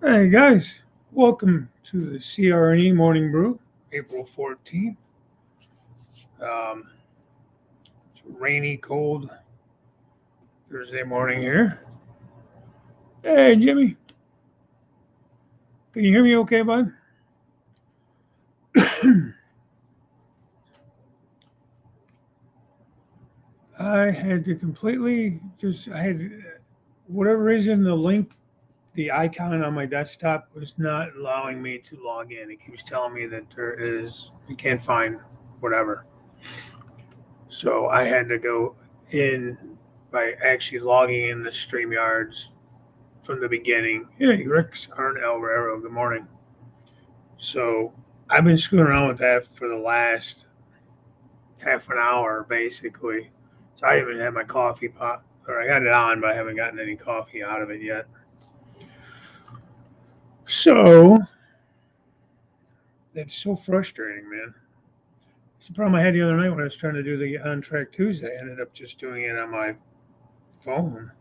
Hey guys, welcome to the CR&E Morning Brew, April 14th. Um, it's a rainy, cold Thursday morning here. Hey Jimmy, can you hear me okay, bud? I had to completely I had, whatever reason, the link, the icon on my desktop was not allowing me to log in. It keeps telling me that you can't find whatever. So I had to go in by actually logging in the StreamYards from the beginning. Hey, Rick's R&L Railroad. Good morning. So I've been screwing around with that for the last half an hour, basically. So I haven't had my coffee pot, or I got it on, but I haven't gotten any coffee out of it yet. So it's so frustrating, man. It's the problem I had the other night when I was trying to do the On Track Tuesday. I ended up just doing it on my phone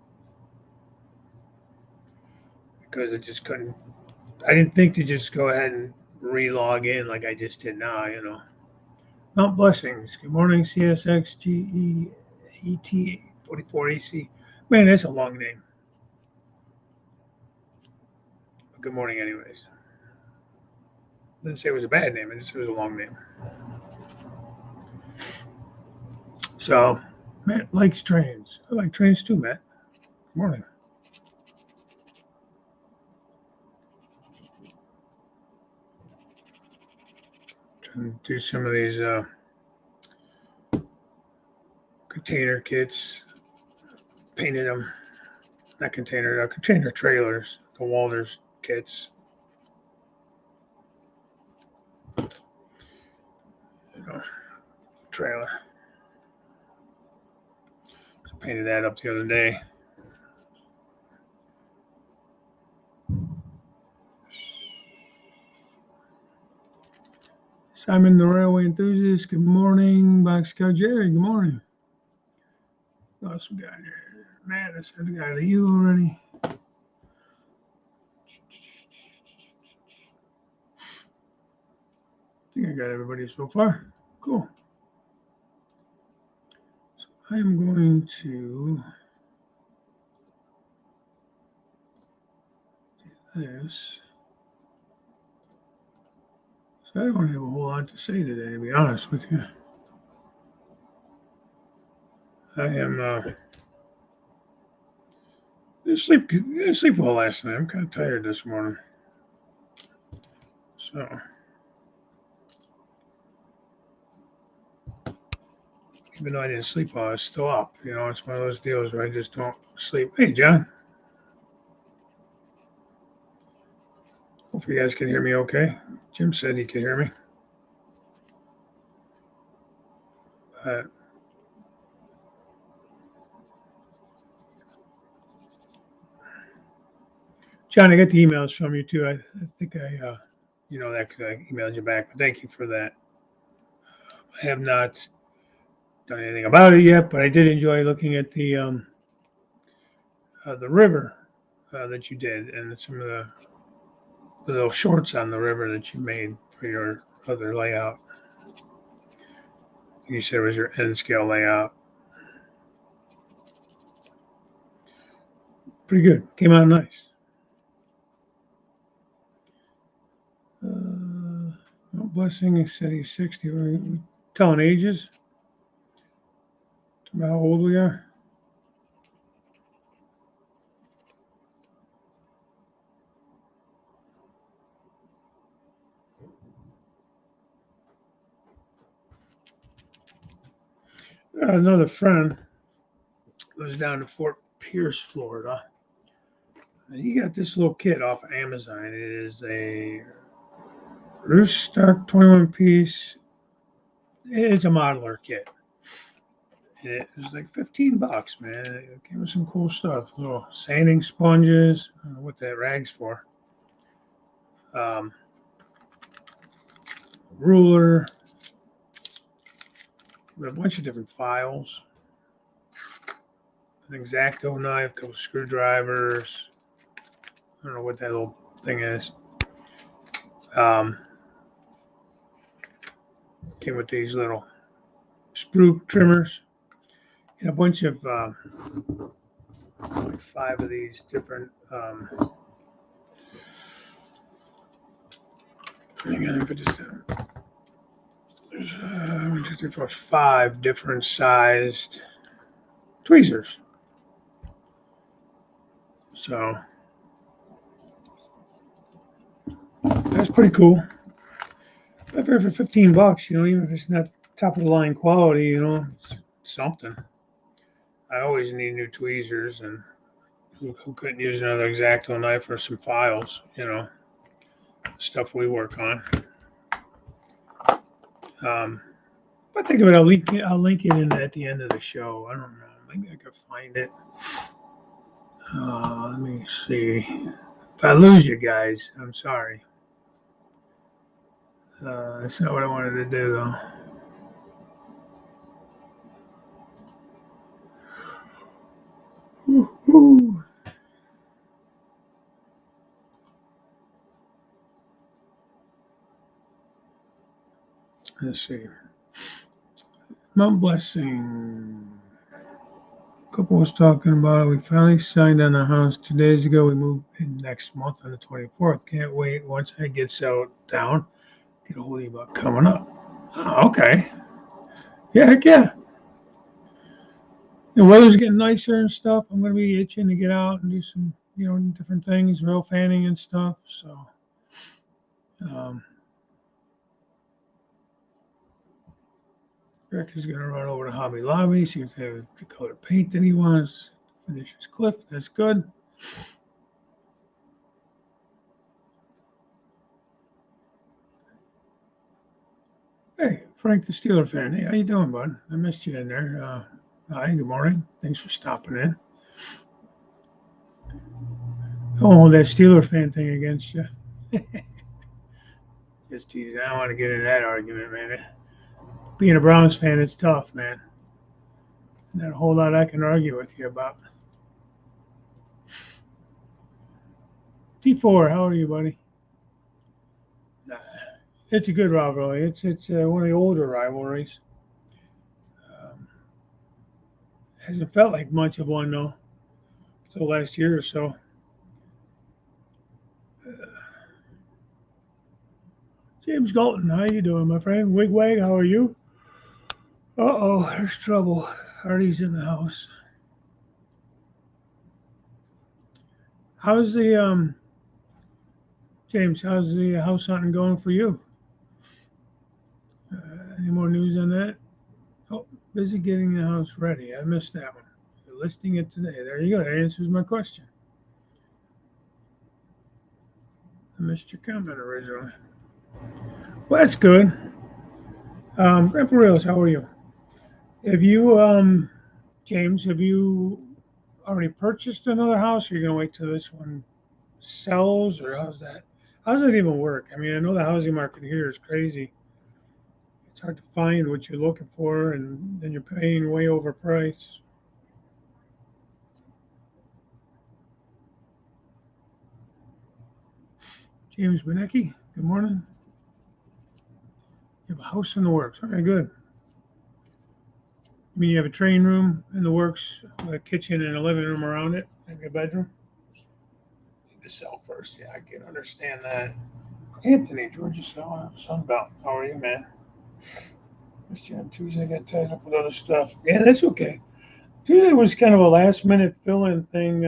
because it just couldn't. I didn't think to just go ahead and re-log in like I just did now. Mount Blessings. Good morning, CSXGEET 44AC. Man, that's a long name. Good morning, anyways. Didn't say it was a bad name. It just was a long name. So, Matt likes trains. I like trains too, Matt. Good morning. Trying to do some of these container kits. Painted them. Not container trailers. The Walters kits. You know, trailer. So painted that up the other day. Simon, the railway enthusiast. Good morning. Boxcar Jerry. Good morning. What else we got here? Matt, I said I got you already. I think I got everybody so far. Cool. So I am going to do this. So I don't have a whole lot to say today, to be honest with you. I am didn't sleep well last night. I'm kind of tired this morning. So even though I didn't sleep well, I was still up. It's one of those deals where I just don't sleep. Hey, John. Hope you guys can hear me okay. Jim said he could hear me. Uh, John, I got the emails from you too. I think that 'cause I emailed you back, but thank you for that. I have not done anything about it yet, but I did enjoy looking at the river that you did and some of the little shorts on the river that you made for your other layout. You said it was your N scale layout. Pretty good. Came out nice. Blessing said he's 60. We're telling ages. About how old we are. Another friend lives down in Fort Pierce, Florida. And he got this little kit off of Amazon. It is a roost stock 21 piece. It's a modeler kit. And it was like $15, man. It came with some cool stuff. Little sanding sponges. I don't know what that rag's for. Um, ruler. A bunch of different files. An X-Acto knife, a couple screwdrivers. I don't know what that little thing is. Came with these little sprue trimmers and a bunch of like 5 of these different. Hang on, let me put this down. There's 5 different sized tweezers. So that's pretty cool. I pair for $15, even if it's not top of the line quality, it's something. I always need new tweezers, and who couldn't use another X-Acto knife for some files, stuff we work on. But think of it, I'll link it in at the end of the show. I don't know, maybe I could find it. Let me see. If I lose you guys, I'm sorry. That's not what I wanted to do, though. Woo-hoo. Let's see. Mount Blessing. A couple was talking about it. We finally signed on the house 2 days ago. We move in next month on the 24th. Can't wait. Once I get settled down, get a hold of you about coming up. Oh, okay. Yeah, heck yeah. The weather's getting nicer and stuff. I'm going to be itching to get out and do some, different things, rail fanning and stuff. So, Rick is going to run over to Hobby Lobby, see if they have the color paint that he wants. Finish his cliff. That's good. Hey, Frank the Steeler fan. Hey, how you doing, bud? I missed you in there. Hi, good morning. Thanks for stopping in. Don't hold that Steeler fan thing against you. Just teasing. I don't want to get into that argument, man. Being a Browns fan, it's tough, man. Not a whole lot I can argue with you about. T4, how are you, buddy? Nah, it's a good rivalry. It's one of the older rivalries. Hasn't felt like much of one though, until last year or so. James Galton, how you doing, my friend? Wigwag, how are you? Uh-oh, there's trouble. Artie's in the house. How's the James? How's the house hunting going for you? Any more news on that? Oh, busy getting the house ready. I missed that one. You're listing it today. There you go. That answers my question. I missed your comment originally. Well, that's good. Grandpa Reels, how are you? Have you, James, have you already purchased another house, or are you going to wait till this one sells, or how's that? How does that even work? I mean, I know the housing market here is crazy. It's hard to find what you're looking for, and then you're paying way overpriced. James Benecki, good morning. You have a house in the works. Okay, good. I mean, you have a train room in the works, a kitchen and a living room around it, maybe a bedroom. Need to sell first. Yeah, I can understand that. Anthony, Georgia Sunbelt. How are you, man? Missed you on Tuesday. Got tied up with other stuff. Yeah, that's okay. Tuesday was kind of a last minute fill in thing.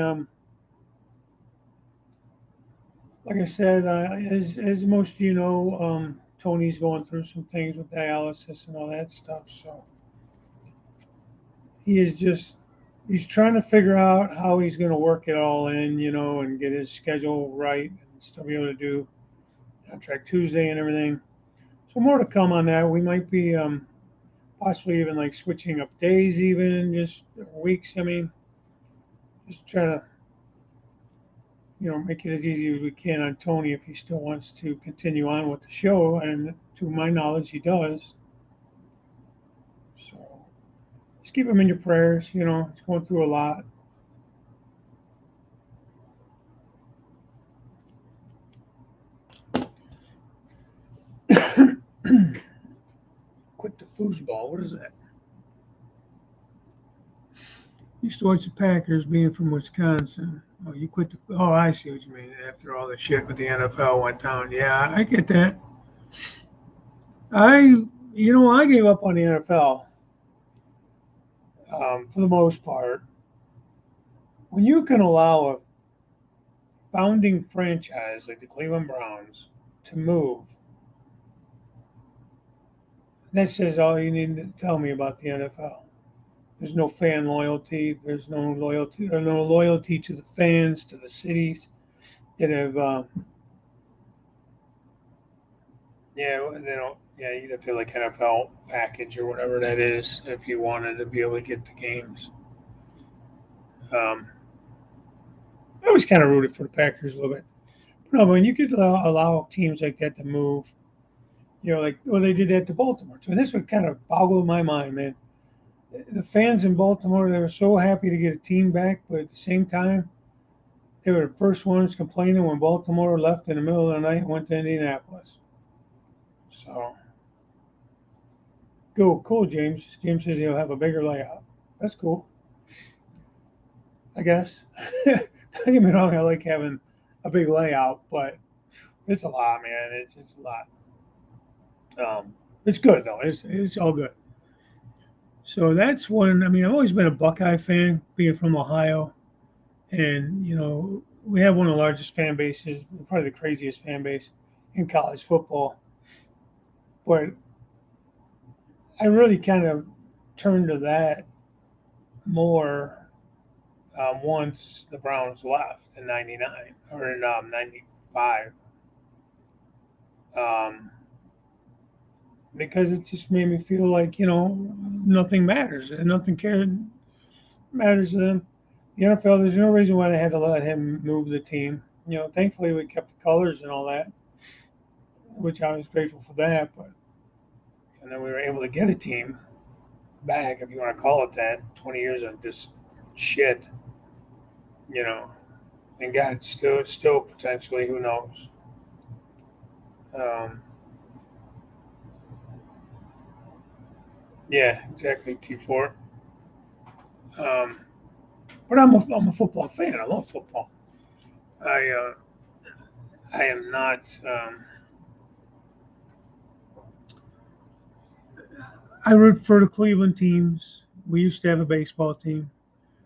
Like I said, as most of you know, Tony's going through some things with dialysis and all that stuff. So he is just he's trying to figure out how he's going to work it all in, and get his schedule right and still be able to do Contract Tuesday and everything. So more to come on that. We might be possibly even like switching up days, even just weeks. I mean, just trying to make it as easy as we can on Tony if he still wants to continue on with the show. And to my knowledge, he does. So just keep him in your prayers. He's going through a lot. football. What is that? Used to watch the Packers being from Wisconsin. Oh, you quit the. Oh, I see what you mean. After all the shit with the NFL went down. Yeah, I get that. I gave up on the NFL for the most part. When you can allow a founding franchise like the Cleveland Browns to move, that says all you need to tell me about the NFL. There's no fan loyalty. There's no loyalty. There's no loyalty to the fans, to the cities that have. Yeah, they don't. Yeah, you'd have to like NFL package or whatever that is if you wanted to be able to get the games. Um, I always kind of rooted for the Packers a little bit. No, but when you could allow teams like that to move, like well they did that to Baltimore too, and this would kind of boggle my mind, man. The fans in Baltimore, they were so happy to get a team back, but at the same time, they were the first ones complaining when Baltimore left in the middle of the night and went to Indianapolis. So, cool, James. James says he'll have a bigger layout. That's cool, I guess. Don't get me wrong, I like having a big layout, but it's a lot, man. It's a lot. It's good though. It's all good. So that's one. I mean, I've always been a Buckeye fan, being from Ohio, and we have one of the largest fan bases, probably the craziest fan base in college football. But I really kind of turned to that more once the Browns left in '99 or in '95, um, because it just made me feel like nothing matters and nothing matters to them. The NFL, there's no reason why they had to let him move the team. Thankfully we kept the colors and all that, which I was grateful for that. But and then we were able to get a team back, if you want to call it that. 20 years of just shit, you know. And God, still potentially, who knows? Um, yeah, exactly. T4. Um, but I'm a football fan. I love football. I I am not. I root for the Cleveland teams. We used to have a baseball team.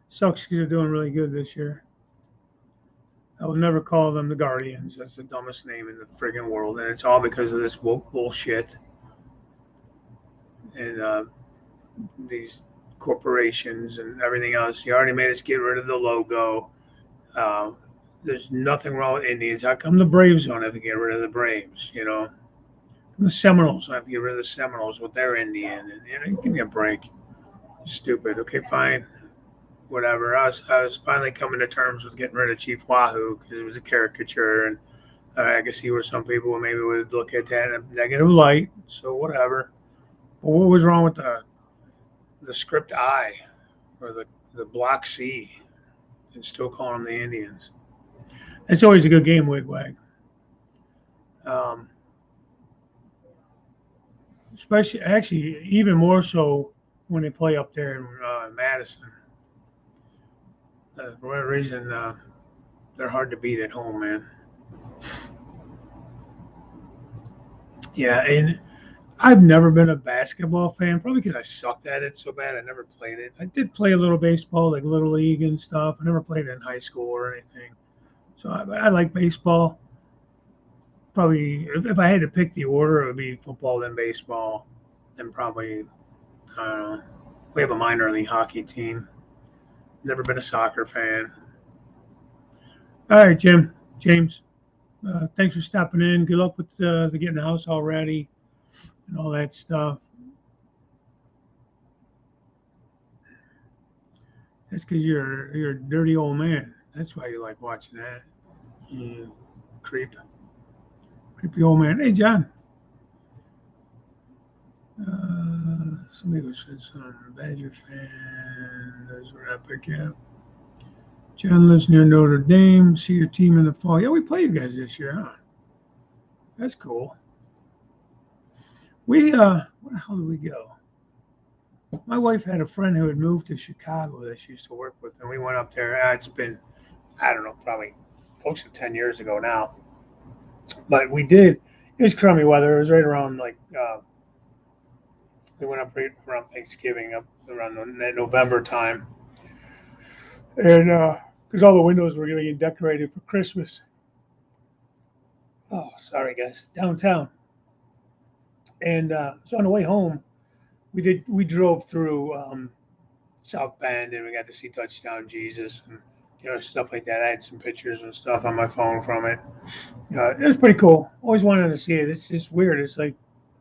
Sucks because they're doing really good this year. I will never call them the Guardians. That's the dumbest name in the friggin' world, and it's all because of this woke bullshit and these corporations and everything else. You already made us get rid of the logo. Uh, there's nothing wrong with Indians. How come the Braves don't have to get rid of the Braves? The Seminoles don't have to get rid of the Seminoles with their Indian. And give me a break. Stupid. Okay, fine. Whatever. I was finally coming to terms with getting rid of Chief Wahoo because it was a caricature, and I guess some people maybe would look at that in a negative light. So whatever. But what was wrong with the script I or the block C and still calling them the Indians? It's always a good game, Wigwag. Especially, actually, even more so when they play up there in Madison. For whatever reason, they're hard to beat at home, man. Yeah, and I've never been a basketball fan, probably because I sucked at it so bad. I never played it. I did play a little baseball, like Little League and stuff. I never played it in high school or anything. So I like baseball. Probably, if I had to pick the order, it would be football, then baseball, then probably, I don't know. We have a minor league hockey team. Never been a soccer fan. All right, James, thanks for stopping in. Good luck with the getting the house all ready and all that stuff. That's because you're a dirty old man. That's why you like watching that. You creepy old man. Hey, John. Somebody said something. Badger fan. Those were epic. Yeah. John lives near Notre Dame. See your team in the fall. Yeah, we play you guys this year, huh? That's cool. Where the hell did we go? My wife had a friend who had moved to Chicago that she used to work with, and we went up there. It's been, I don't know, probably close to 10 years ago now. But we did. It was crummy weather. It was right around like we went up right around Thanksgiving, up around that November time, and because all the windows were getting decorated for Christmas. Oh, sorry guys, downtown. And so on the way home, we drove through South Bend, and we got to see Touchdown Jesus and stuff like that. I had some pictures and stuff on my phone from it. It was pretty cool. Always wanted to see it. It's just weird. It's like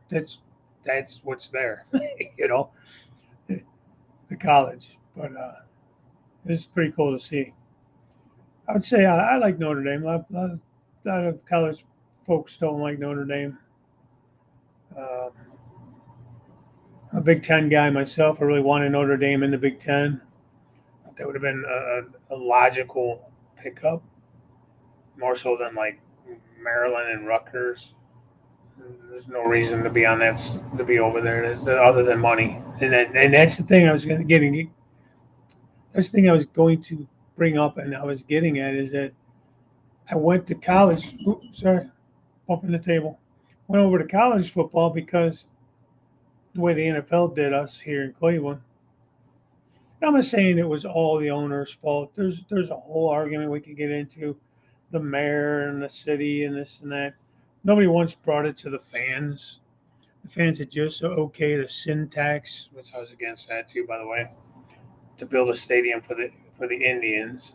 that's that's what's there, you know, the college. But it's pretty cool to see. I would say I like Notre Dame. A lot of college folks don't like Notre Dame. Uh, I'm a Big Ten guy myself. I really wanted Notre Dame in the Big Ten. That would have been a logical pickup, more so than like Maryland and Rutgers. There's no reason to be on that to be over there other than money, and that's the thing I was getting. That's the thing I was going to bring up, and I was getting at is that I went to college. Oops, sorry, bumping the table. Went over to college football because the way the NFL did us here in Cleveland. And I'm not saying it was all the owner's fault. There's a whole argument we could get into, the mayor and the city and this and that. Nobody once brought it to the fans. The fans had just okayed a sin tax, which I was against that too, by the way, to build a stadium for the Indians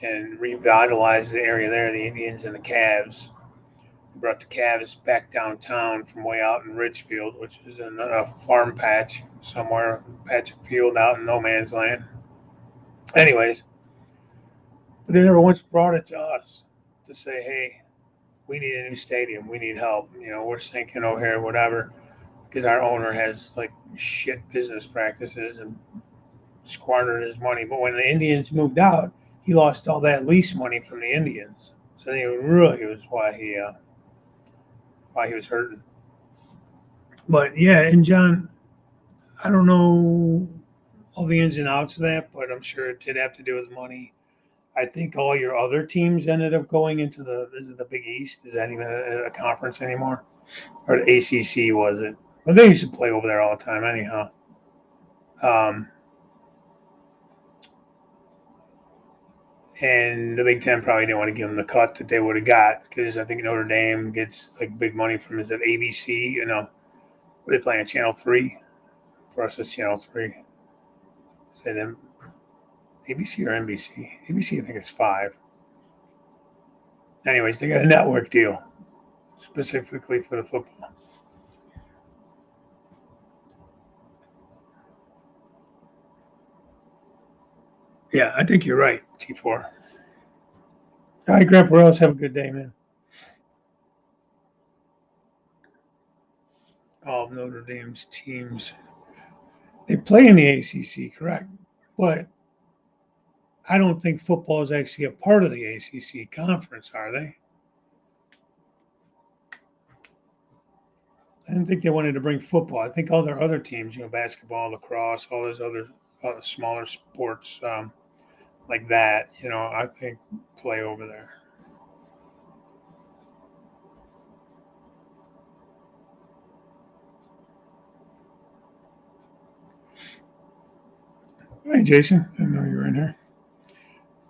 and revitalize the area there, the Indians and the Cavs. They brought the Cavs back downtown from way out in Richfield, which is in a farm patch somewhere, patch of field out in no man's land. Anyways, but they never once brought it to us to say, hey, we need a new stadium. We need help. We're sinking over here, whatever, because our owner has like shit business practices and squandered his money. But when the Indians moved out, he lost all that lease money from the Indians. So it really was why he was hurting. But yeah, and John, I don't know all the ins and outs of that, but I'm sure it did have to do with money. I think all your other teams ended up going into is it the Big East? Is that even a conference anymore? Or the ACC was it? But they used to play over there all the time anyhow. Um, and the Big Ten probably didn't want to give them the cut that they would have got because I think Notre Dame gets like big money from is it ABC? What are they playing? Channel 3? For us, it's Channel 3. Is it ABC or NBC? ABC, I think it's 5. Anyways, they got a network deal specifically for the football. Yeah, I think you're right, T4. All right, Grandpa Rose, have a good day, man. All of Notre Dame's teams, they play in the ACC, correct? But I don't think football is actually a part of the ACC conference, are they? I didn't think they wanted to bring football. I think all their other teams, basketball, lacrosse, all those other smaller sports like that, I think play over there. Hey, Jason, I didn't know you were in here.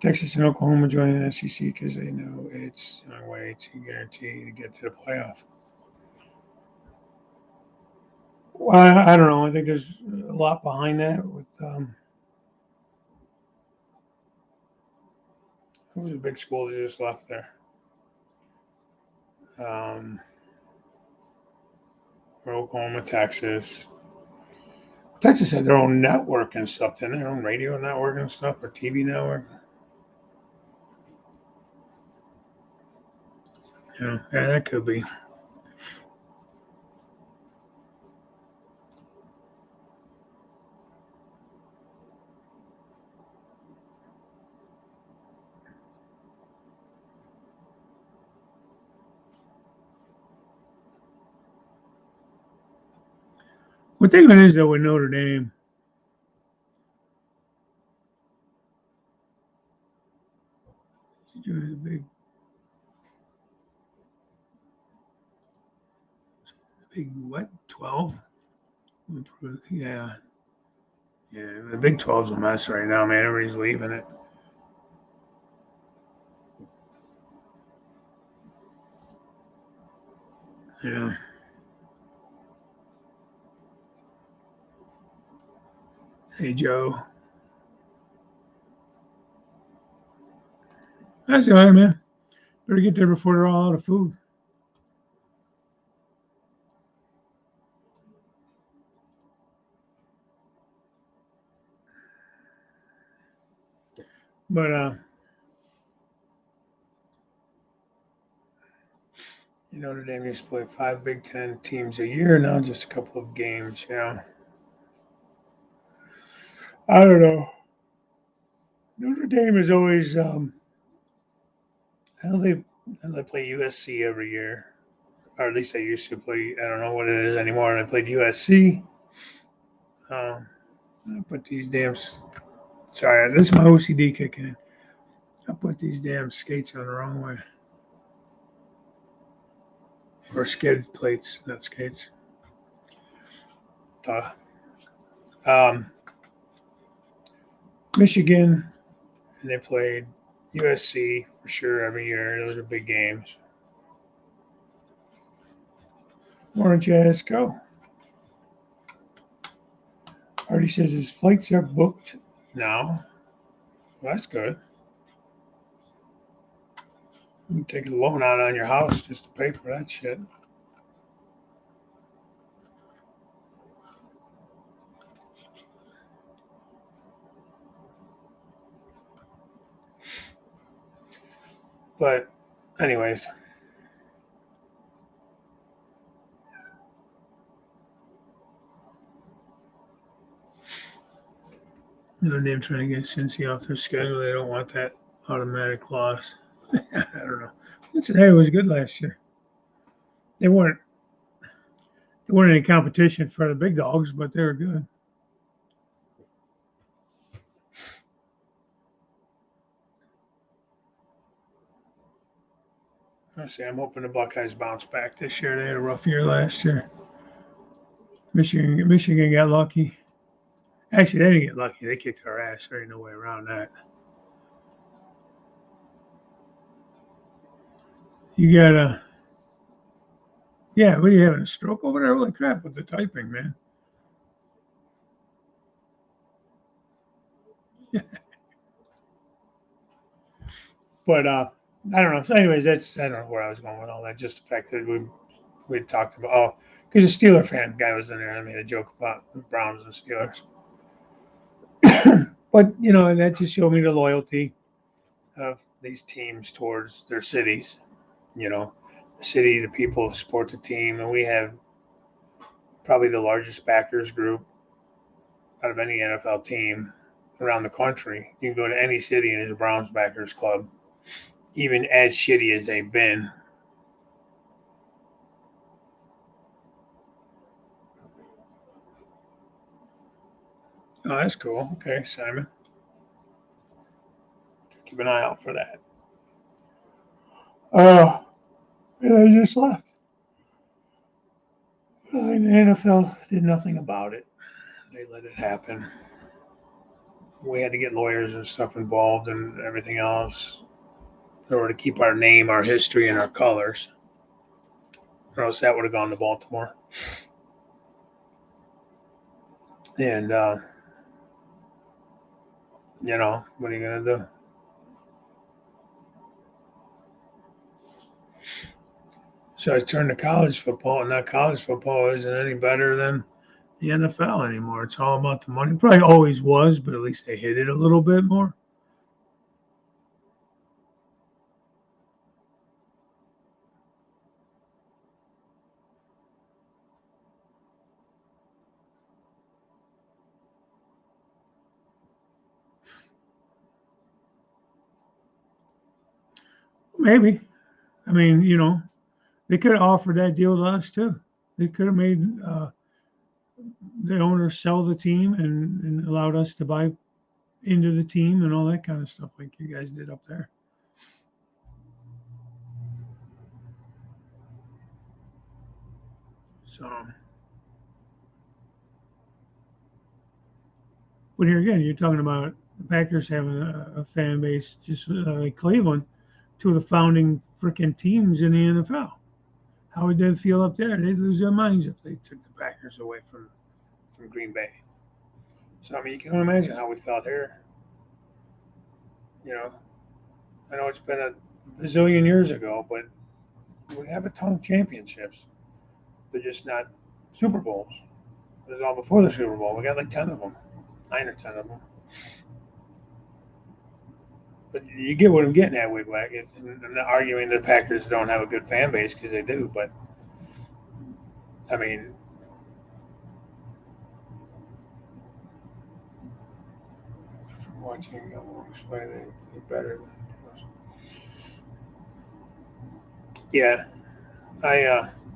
Texas and Oklahoma joining the SEC because they know it's a way to guarantee to get to the playoff. Well, I don't know. I think there's a lot behind that. With who was a big school that just left there? Um, Oklahoma, Texas. Texas had their own network and stuff, didn't they? Their own radio network and stuff, or TV network. Yeah, that could be. What thing it is though with Notre Dame? Big, big what? 12? Yeah. Yeah, the Big 12's a mess right now, man. Everybody's leaving it. Yeah. Hey, Joe. That's all right, man. Better get there before they're all out of food. But Notre Dame used to play 5 Big 10 teams a year. Now just a couple of games. Yeah. I don't know. Notre Dame is always. I know they play USC every year, or at least they used to play. I don't know what it is anymore. And they played USC. Um, I put these damn. Sorry, this is my OCD kicking in. I put these damn skates on the wrong way. Or skid plates, not skates. Uh, um, Michigan, and they played USC for sure every year. Those are big games. Morning, Jazz. Go. Artie says his flights are booked now. Well, that's good. You can take a loan out on your house just to pay for that shit. But, anyways, Notre Dame trying to get Cincy off their schedule. They don't want that automatic loss. I don't know. Cincinnati was good last year. They weren't. They weren't any competition for the big dogs, but they were good. I see. I'm hoping the Buckeyes bounce back this year. They had a rough year last year. Michigan got lucky. Actually, they didn't get lucky. They kicked our ass. There ain't no way around that. You got a yeah. What are you having a stroke over there? Holy crap! With the typing, man. But I don't know. So, anyways, that's I don't know where I was going with all that. Just the fact that we talked about because a Steeler fan guy was in there and I made a joke about the Browns and Steelers. But that just showed me the loyalty of these teams towards their cities. The city, the people support the team, and we have probably the largest backers group out of any NFL team around the country. You can go to any city and there's a Browns backers club, even as shitty as they've been. Oh, that's cool. Okay, Simon. Keep an eye out for that. Yeah, I just left. And the NFL did nothing about it. They let it happen. We had to get lawyers and stuff involved and everything else in order to keep our name, our history, and our colors. Or else that would have gone to Baltimore. And, what are you going to do? So I turned to college football, and that college football isn't any better than the NFL anymore. It's all about the money. Probably always was, but at least they hit it a little bit more. Maybe. I mean, they could have offered that deal to us too. They could have made the owner sell the team and allowed us to buy into the team and all that kind of stuff like you guys did up there. So, but here again, you're talking about the Packers having a fan base just like Cleveland, two of the founding freaking teams in the NFL. How would they feel up there? They'd lose their minds if they took the Packers away from Green Bay. So, I mean, you can imagine how we felt here. You know, I know it's been a bazillion years ago, but we have a ton of championships. They're just not Super Bowls. It was all before the Super Bowl. We got like 10 of them, 9 or 10 of them. But you get what I'm getting at, Wigwag. I'm not arguing the Packers don't have a good fan base because they do, but I mean, from watching, I won't explain it better. Yeah,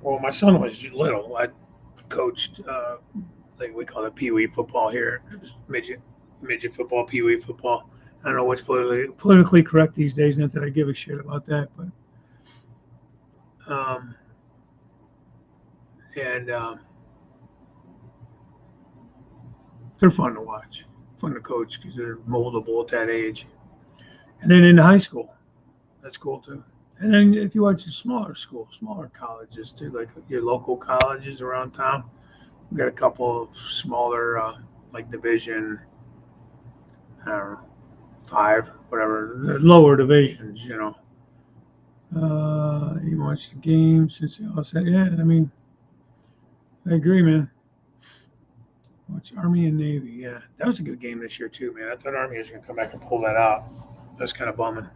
well, my son was little. I coached, like we call it Pee Wee football here. It was midget football, Pee Wee football. I don't know what's politically correct these days. Not that I give a shit about that, but um, and they're fun to watch, fun to coach because they're moldable at that age. And then in high school, that's cool too. And then if you watch the smaller schools, smaller colleges too, like your local colleges around town, we got a couple of smaller, like Division, I don't know, 5, whatever, the lower divisions, you know. You watch the games, since they all said, yeah, I mean, I agree, man. Watch Army and Navy, yeah. That was a good game this year, too, man. I thought Army was going to come back and pull that out. That was kind of bumming.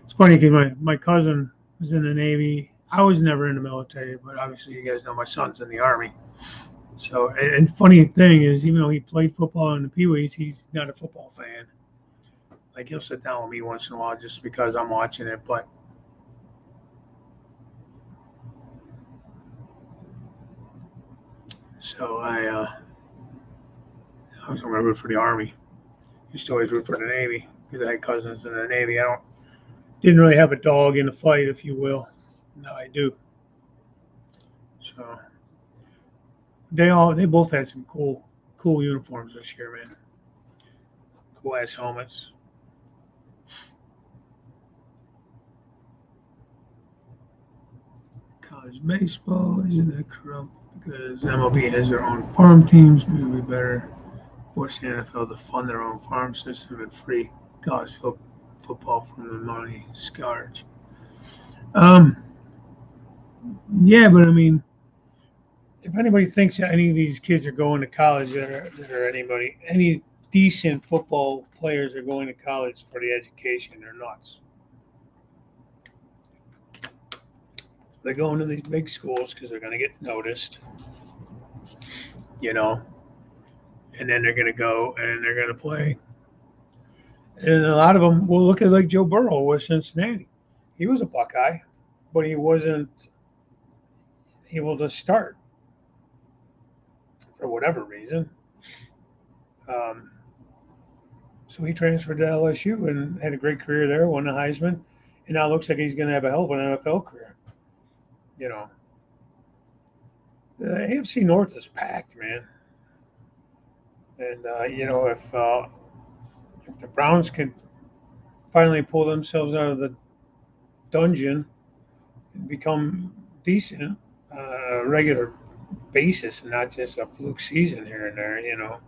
It's funny because my cousin was in the Navy. I was never in the military, but obviously you guys know my son's in the Army. So, and funny thing is, even though he played football in the Pee Wees, he's not a football fan. Like he'll sit down with me once in a while just because I'm watching it, but so I was gonna root for the Army. Used to always root for the Navy because I had cousins in the Navy. I didn't really have a dog in the fight, if you will. Now I do. So they both had some cool uniforms this year, man. Cool ass helmets. College baseball isn't that corrupt because MLB has their own farm teams. Maybe we better force the NFL to fund their own farm system and free college football from the money scourge. Um, yeah, but I mean, if anybody thinks that any of these kids are going to college that are any decent football players are going to college for the education, they're nuts. They're going to these big schools because they're going to get noticed, you know, and then they're going to go and they're going to play. And a lot of them will look at like Joe Burrow with Cincinnati. He was a Buckeye, but he wasn't able to start for whatever reason. Um, so he transferred to LSU and had a great career there, won the Heisman, and now it looks like he's going to have a hell of an NFL career. You know, the AFC North is packed, man. And you know, if the Browns can finally pull themselves out of the dungeon and become decent on a regular basis and not just a fluke season here and there, you know,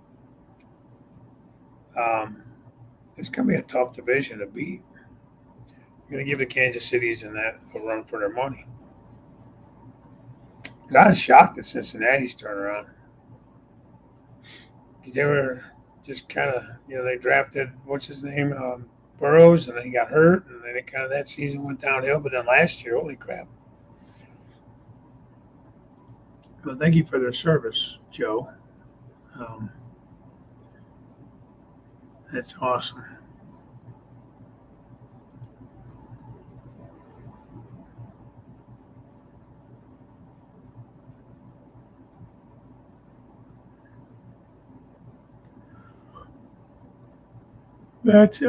it's going to be a tough division to beat. You're going to give the Kansas Cities and that a run for their money. And I was shocked at Cincinnati's turnaround because they were just kind of, you know, they drafted what's his name, Burrows, and then he got hurt, and then it kind of that season went downhill. But then last year, holy crap! Well, thank you for their service, Joe. Um, that's awesome. That is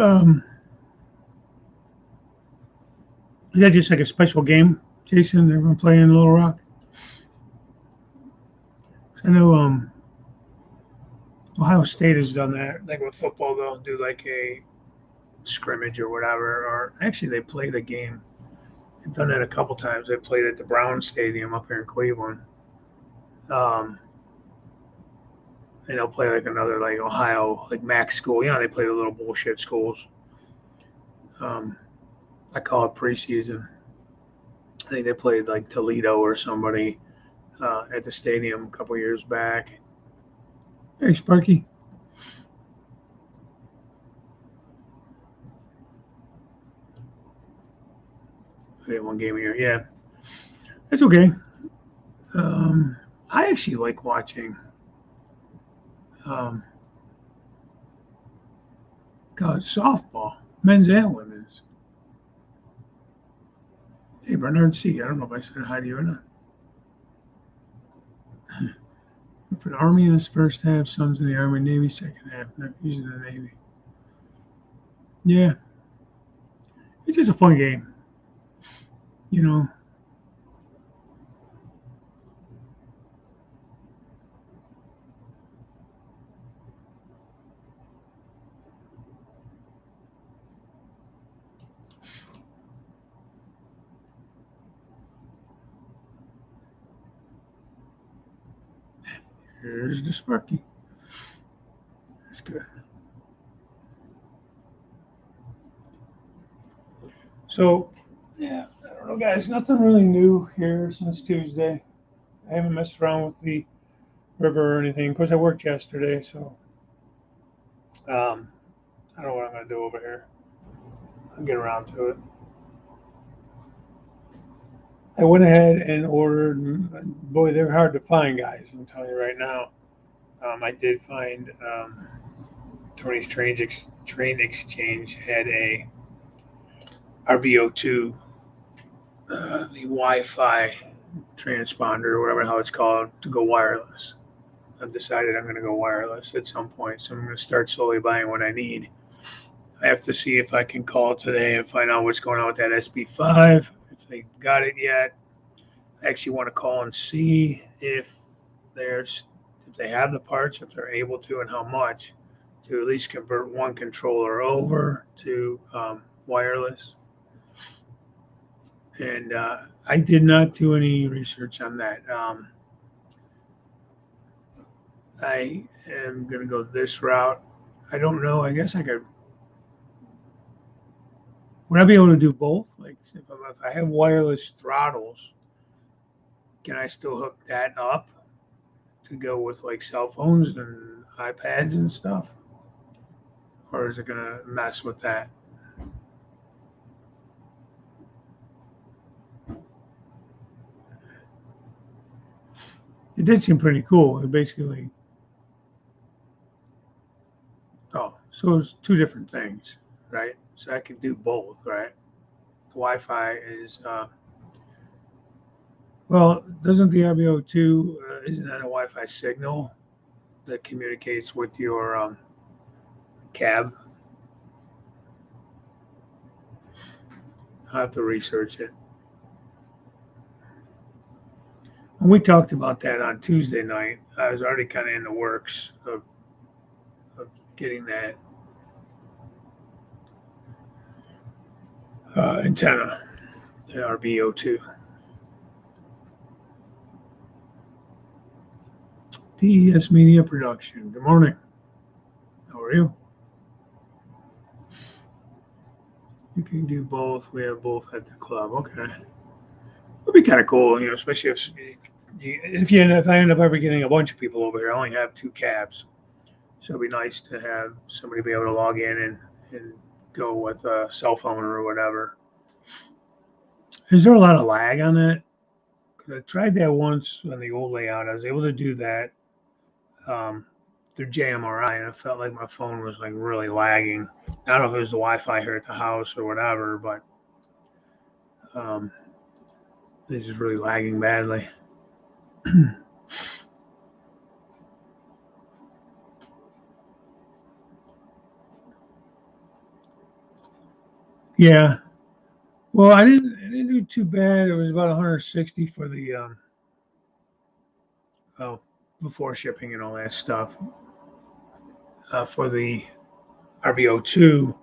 that just like a special game, Jason? They're going to play in Little Rock. I know Ohio State has done that. Like with football, they'll do like a scrimmage or whatever. Or actually, they played a game. They've done that a couple times. They played at the Brown Stadium up here in Cleveland. Um, and they'll play like another like Ohio like MAC school. You know, they play the little bullshit schools. Um, I call it preseason. I think they played like Toledo or somebody at the stadium a couple years back. Hey, Sparky. Okay, one game a year. Yeah, that's okay. Um, I actually like watching um, college softball, men's and women's. Hey, Bernard C. I don't know if I said hi to you or not. For the Army in his first half, sons in the Army, Navy second half, nephews in the Navy. Yeah, it's just a fun game, you know. Here's the Sparky. That's good. So, yeah, I don't know, guys. Nothing really new here since Tuesday. I haven't messed around with the river or anything. Of course, I worked yesterday, so I don't know what I'm going to do over here. I'll get around to it. I went ahead and ordered. Boy, they're hard to find, guys. I'm telling you right now. I did find Tony's Train Exchange had a RBO2, the Wi-Fi transponder or whatever how it's called, to go wireless. I've decided I'm going to go wireless at some point, so I'm going to start slowly buying what I need. I have to see if I can call today and find out what's going on with that SB5, if they got it yet. I actually want to call and see if they have the parts, if they're able to, and how much to at least convert one controller over to wireless. And I did not do any research on that. I am going to go this route. I don't know. I guess I could. Would I be able to do both? Like if I have wireless throttles, can I still hook that up to go with like cell phones and iPads and stuff? Or is it going to mess with that? It did seem pretty cool. It basically, oh, so it's two different things, right? So I could do both, right? The Wi-Fi is, well, doesn't the RBO2, isn't that a Wi-Fi signal that communicates with your cab? I'll have to research it. When we talked about that on Tuesday night, I was already kind of in the works of getting that antenna, the RBO2. DES Media Production. Good morning. How are you? You can do both. We have both at the club. Okay. It'd be kind of cool, especially if I end up ever getting a bunch of people over here. I only have two cabs, so it'd be nice to have somebody be able to log in and go with a cell phone or whatever. Is there a lot of lag on that? Because I tried that once on the old layout. I was able to do that um, through JMRI, and I felt like my phone was like really lagging. I don't know if it was the Wi-Fi here at the house or whatever, but um, it's just really lagging badly. Yeah. Well, I didn't do too bad. It was about 160 for the well, before shipping and all that stuff for the RBO2,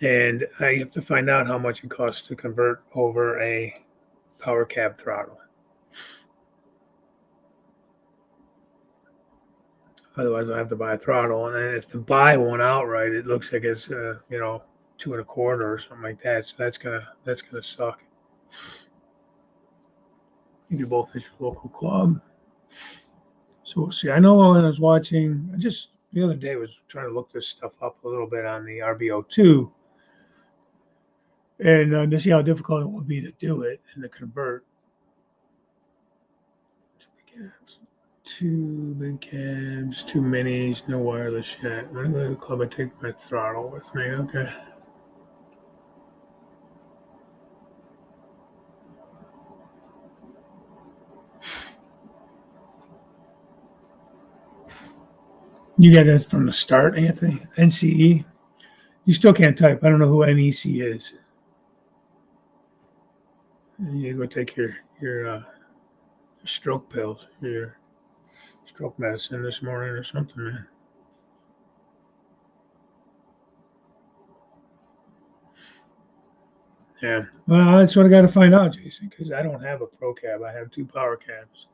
and I have to find out how much it costs to convert over a power cab throttle. Otherwise, I have to buy a throttle, and then if to buy one outright, it looks like it's 2.25 or something like that. So that's gonna suck. You do both at your local club. So we'll see. I know when I was watching, I just the other day was trying to look this stuff up a little bit on the RBO2, and to see how difficult it would be to do it and to convert. Two big cabs, two minis, no wireless yet. When I go to the club, I take my throttle with me. Okay. You got that from the start, Anthony? NCE? You still can't type. I don't know who NEC is. You go take your stroke pills, your stroke medicine this morning or something, man. Yeah. Well, that's what I got to find out, Jason, because I don't have a pro cab. I have two power cabs.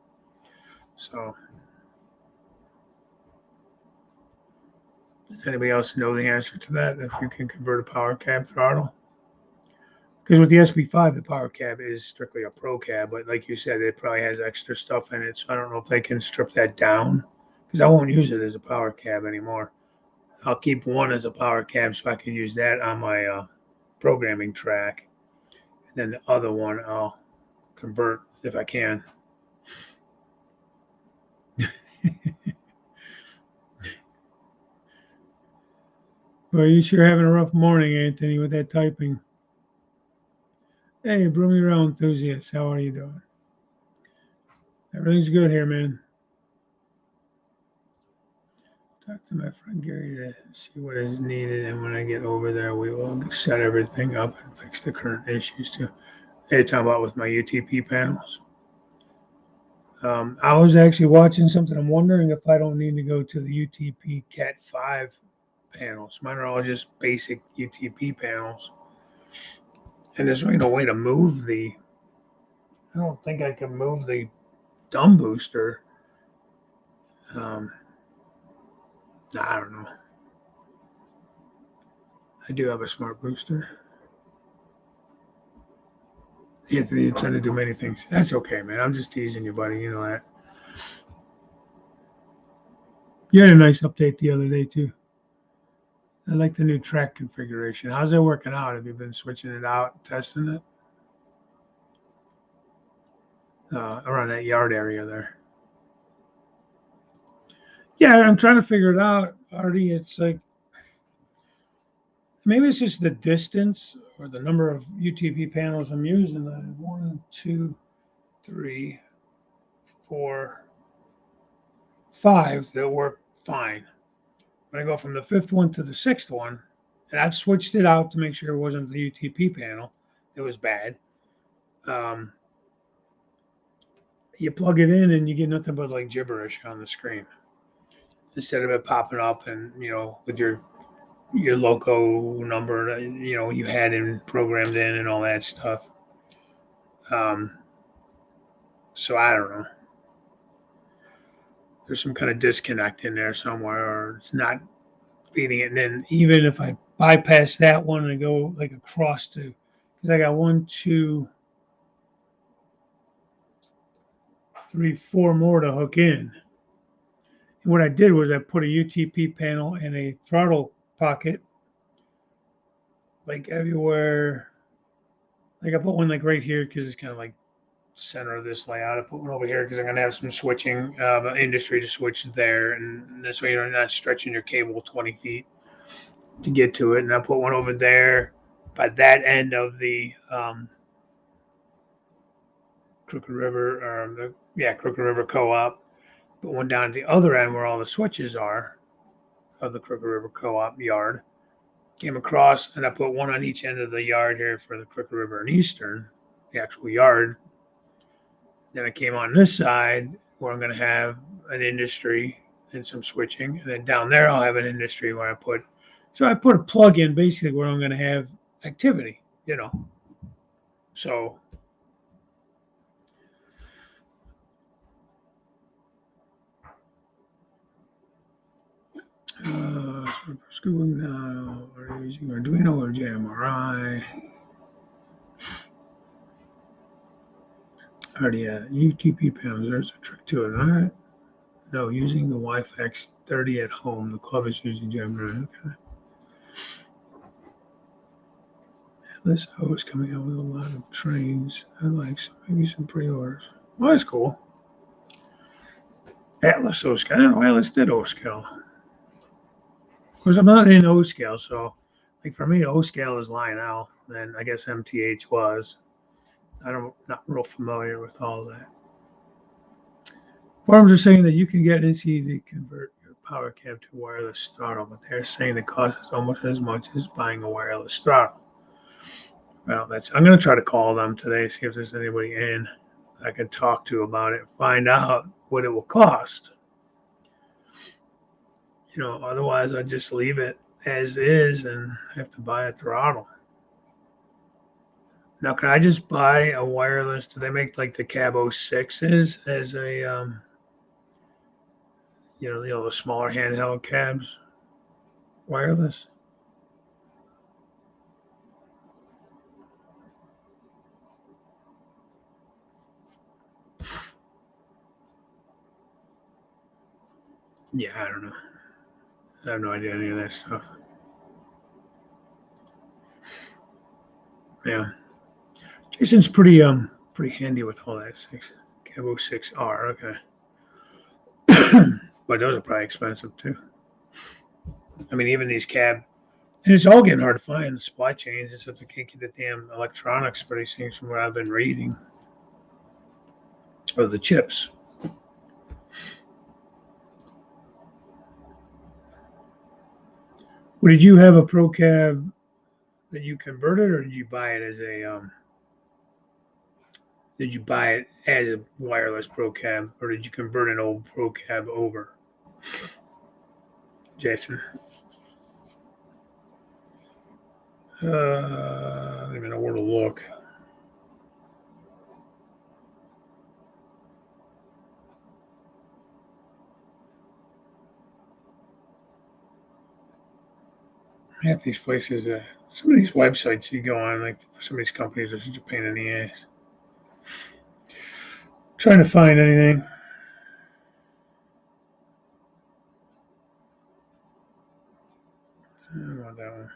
So, does anybody else know the answer to that? If you can convert a power cab throttle? Because with the SB5, the power cab is strictly a pro cab, but like you said, it probably has extra stuff in it. So I don't know if they can strip that down, because I won't use it as a power cab anymore. I'll keep one as a power cab so I can use that on my programming track. And then the other one I'll convert if I can. Well, you sure having a rough morning, Anthony, with that typing. Hey, Brew Rail enthusiast, how are you doing? Everything's good here, man. Talk to my friend Gary to see what is needed, and when I get over there, we will set everything up and fix the current issues too. Hey, talking about with my UTP panels. I was actually watching something. I'm wondering if I don't need to go to the UTP Cat 5 panels. Mine are all just basic UTP panels. And there's really no way to move I don't think I can move the dumb booster. I don't know. I do have a smart booster. Anthony, you're trying to do many things. That's okay, man. I'm just teasing you, buddy. You know that. You had a nice update the other day, too. I like the new track configuration. How's that working out? Have you been switching it out, testing it? Around that yard area there. Yeah, I'm trying to figure it out, Artie. It's like maybe it's just the distance or the number of UTP panels I'm using. 1, 2, 3, 4, 5 that work fine. When I go from the fifth one to the sixth one, and I've switched it out to make sure it wasn't the UTP panel that was bad. You plug it in and you get nothing but like gibberish on the screen instead of it popping up and with your loco number you had in programmed in and all that stuff. So I don't know. There's some kind of disconnect in there somewhere, or it's not feeding it. And then even if I bypass that one and go like across to, because I got 1, 2, 3, 4 more to hook in. And what I did was I put a UTP panel in a throttle pocket, like everywhere. Like I put one like right here because it's kind of like center of this layout. I put one over here because I'm going to have some switching industry to switch there, and this way you're not stretching your cable 20 feet to get to it. And I put one over there by that end of the Crooked River, Crooked River Co-op. Put one down at the other end where all the switches are of the Crooked River Co-op yard. Came across, and I put one on each end of the yard here for the Crooked River and Eastern, the actual yard. Then I came on this side where I'm going to have an industry and some switching, and then down there I'll have an industry where I put a plug in basically where I'm going to have activity, you know. So schooling now, are you using Arduino or JMRI? Already UTP panels. There's a trick to it. All right. No, using the Wi-Fi X30 at home. The club is using JMRI. Okay. This host coming out with a lot of trains. I like maybe some pre-orders. Well, that's cool. Atlas O-scale. I don't know Atlas did O-scale. Of course, I'm not in O-scale, so like for me, O-scale is Lionel, and I guess MTH was. Not real familiar with all that. Forums are saying that you can get NC to convert your power cab to wireless throttle, but they're saying the cost is almost as much as buying a wireless throttle. Well, I'm going to try to call them today, see if there's anybody in I can talk to about it, find out what it will cost. You know, otherwise I just leave it as is and have to buy a throttle. Now, can I just buy a wireless? Do they make like the Cab 06s as a, the smaller handheld cabs, wireless? Yeah, I don't know. I have no idea any of that stuff. Yeah, Jason's pretty handy with all that Cab 06R. Okay, but those are probably expensive too. I mean, even these cab, and it's all getting hard to find the supply chains. It's if they can't get the damn electronics for these things from what I've been reading, or the chips. Well, did you have a Pro Cab that you converted, or did you buy it as a Did you buy it as a wireless Pro Cab, or did you convert an old Pro Cab over, Jason? I don't even know where to look. Half these places, some of these websites you go on, like some of these companies are such a pain in the ass. Trying to find anything. I don't know that one.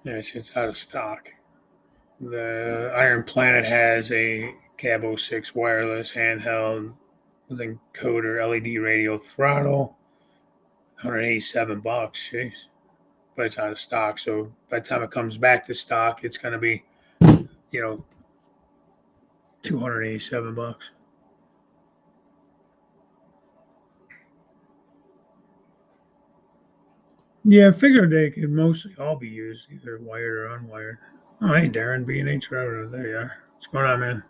Yeah, it's out of stock. The Iron Planet has a Cab 06 wireless handheld with encoder LED radio throttle, $187. Jeez. But it's out of stock. So by the time it comes back to stock, it's going to be, you know, $287. Yeah, I figured they could mostly all be used, either wired or unwired. Oh, hey, Darren, B&H Router. There you are. What's going on, man?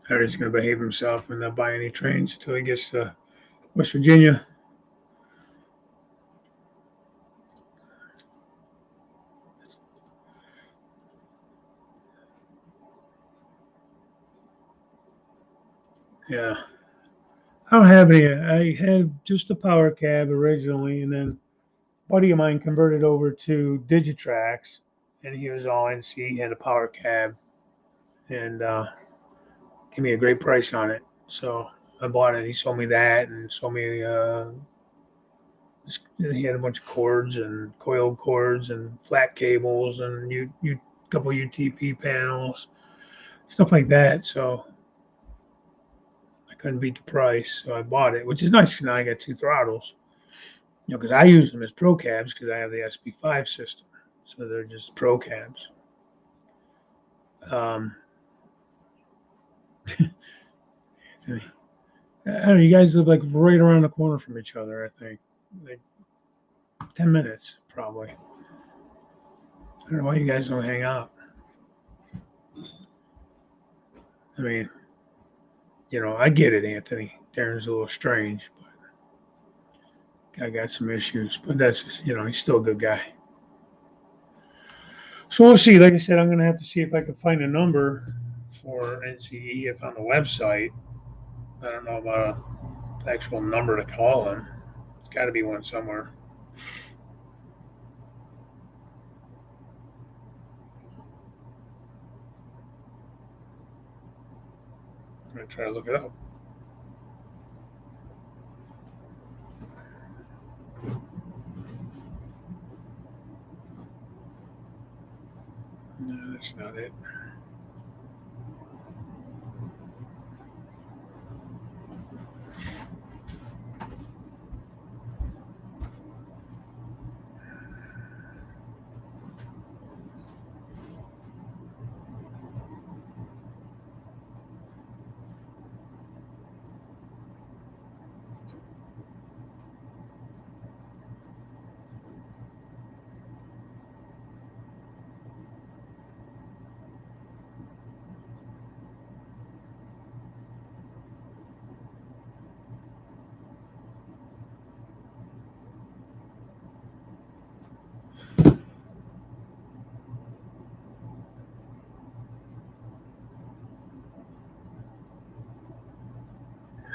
Harry's going to behave himself and not buy any trains until he gets to West Virginia. Yeah. I don't have any. I had just a power cab originally, and then a buddy of mine converted over to Digitrax, and he was all NC. He had a power cab, and gave me a great price on it. So I bought it. He sold me that and sold me. He had a bunch of cords and coiled cords and flat cables and couple UTP panels, stuff like that. So I couldn't beat the price, so I bought it, which is nice because now I got two throttles. Because I use them as pro cabs because I have the SP5 system, so they're just pro cabs. Um, I don't know. You guys live like right around the corner from each other. I think like 10 minutes probably. I don't know why you guys don't hang out. I mean, I get it, Anthony. Darren's a little strange, but I got some issues. But that's he's still a good guy. So we'll see. Like I said, I'm gonna have to see if I can find a number for NCE on the website. I don't know about an actual number to call them. It's got to be one somewhere. I'm gonna try to look it up. No, that's not it.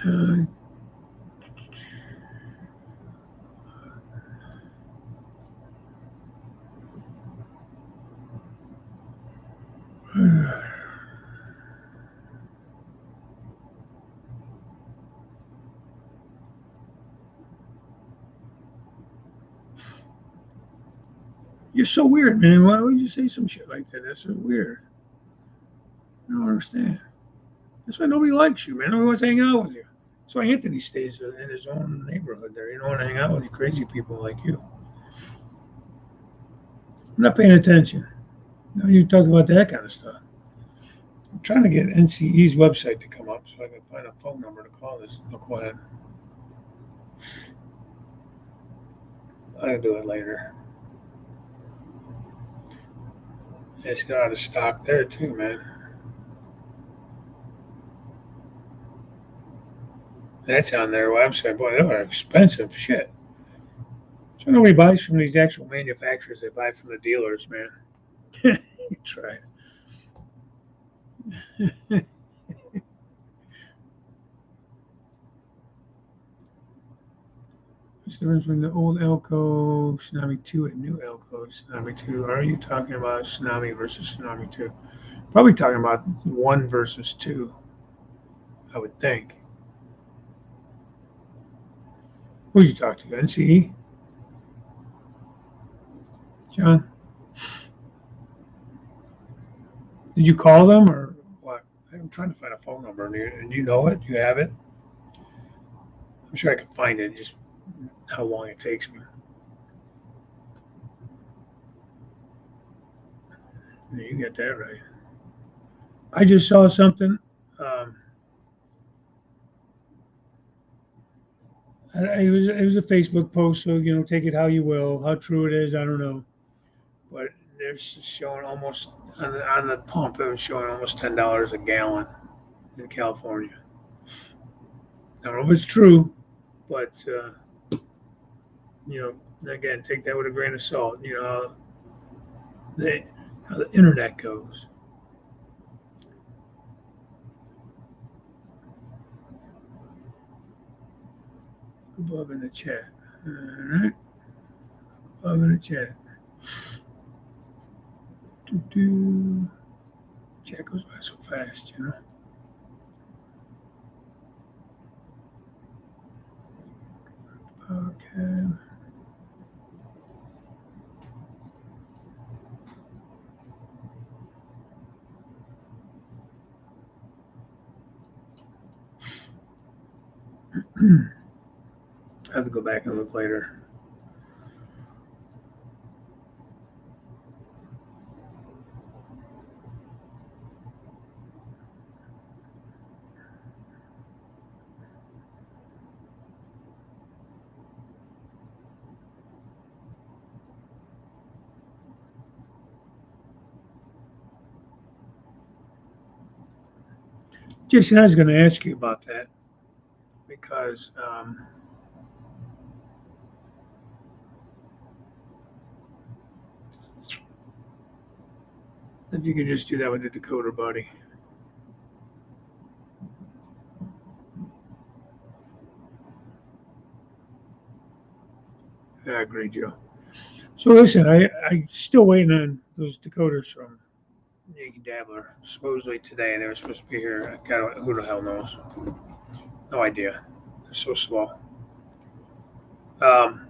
Uh, you're so weird, man. Why would you say some shit like that? That's so weird. I don't understand. That's why nobody likes you, man. Nobody wants to hang out with you. That's why Anthony stays in his own neighborhood there. You don't want to hang out with you crazy people like you. I'm not paying attention. No, you talk about that kind of stuff. I'm trying to get NCE's website to come up so I can find a phone number to call this. Oh, go ahead. I'll do it later. It's got out of stock there too, man. That's on their website. Boy, they were expensive shit. So nobody buys from these actual manufacturers. They buy from the dealers, man. You try it. What's the difference between the old Elko Tsunami 2 and new Elko Tsunami 2? Are you talking about Tsunami versus Tsunami 2? Probably talking about 1 versus 2, I would think. Who did you talk to? NCE? John? Did you call them or what? I'm trying to find a phone number. And you know it? You have it? I'm sure I can find it, just how long it takes me. Yeah, you get that right. I just saw something. Um, it was a Facebook post, so take it how you will. How true it is, I don't know. But they're showing almost on the pump. It was showing almost $10 a gallon in California. I don't know if it's true, but again, take that with a grain of salt. The, how the internet goes. Above in the chat. All right, above in the chat. Doo-doo. Chat goes by so fast. Okay. I have to go back and look later. Jason, I was going to ask you about that because if you could just do that with the decoder buddy. I agree, Joe. So listen, I still waiting on those decoders from Yankee Dabbler. Supposedly today they were supposed to be here. Who the hell knows? No idea. They're so slow. Um,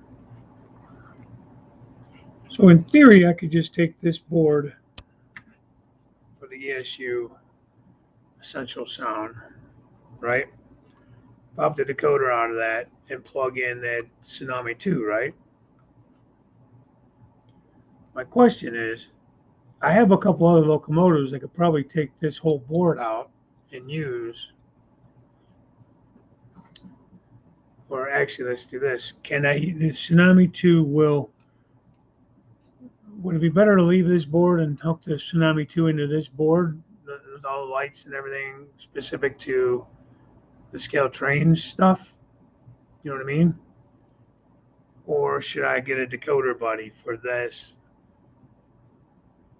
so in theory, I could just take this board for the ESU Essential Sound, right? Pop the decoder out of that and plug in that Tsunami 2, right? My question is, I have a couple other locomotives that could probably take this whole board out and use. Or actually, let's do this. The Tsunami 2 would it be better to leave this board and hook the Tsunami 2 into this board with all the lights and everything specific to the scale train stuff? You know what I mean? Or should I get a decoder buddy for this,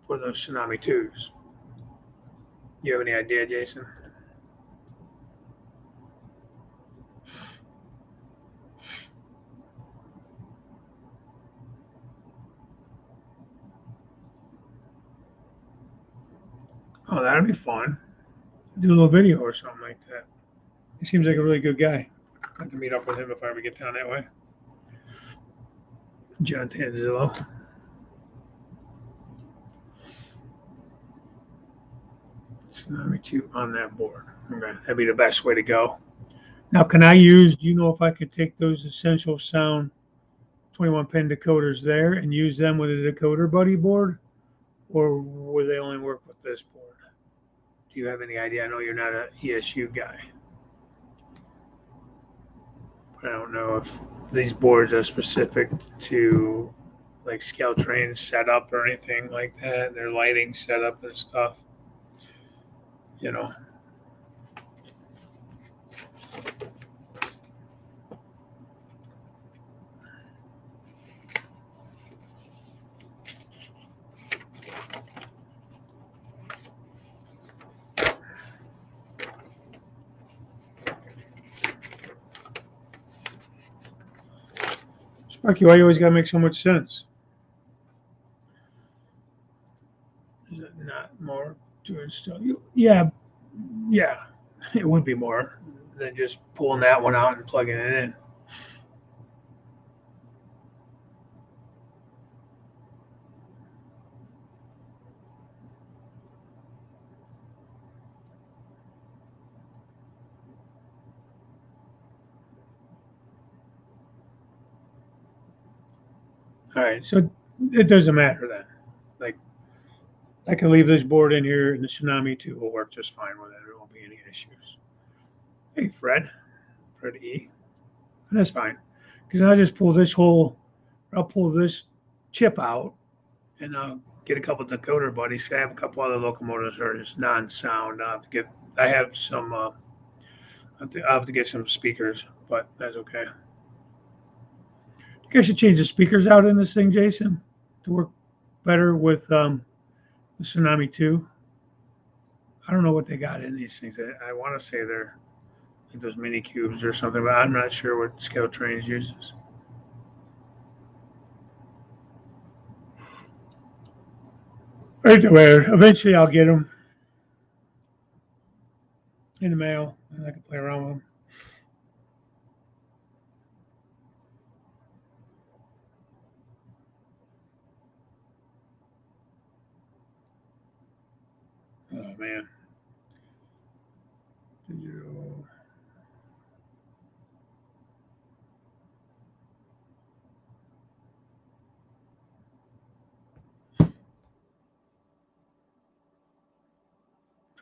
for those Tsunami 2s? You have any idea, Jason? Oh, that'd be fun. Do a little video or something like that. He seems like a really good guy. I'd have to meet up with him if I ever get down that way. John Tanzillo. Tsunami 2 on that board. Okay, that'd be the best way to go. Now, can I use, do you know if I could take those Essential Sound 21 pin decoders there and use them with a decoder buddy board? Or would they only work with this board? Do you have any idea? I know you're not an ESU guy. But I don't know if these boards are specific to like scale train setup or anything like that. Their lighting setup and stuff. You know. Sparky, why you always gotta make so much sense? Is it not more to install? Yeah, yeah, it would be more than just pulling that one out and plugging it in. All right, so it doesn't matter then. Like, I can leave this board in here, and the Tsunami 2 will work just fine with it. There won't be any issues. Hey, Fred E. That's fine, because I'll pull this chip out, and I'll get a couple decoder buddies. I have a couple other locomotives that are just non-sound. I have some. I'll have to get some speakers, but that's okay. You guys should change the speakers out in this thing, Jason, to work better with the Tsunami 2. I don't know what they got in these things. I want to say they're like those mini cubes or something, but I'm not sure what Scale Trains uses. Anyway, eventually I'll get them in the mail and I can play around with them. man. Digital.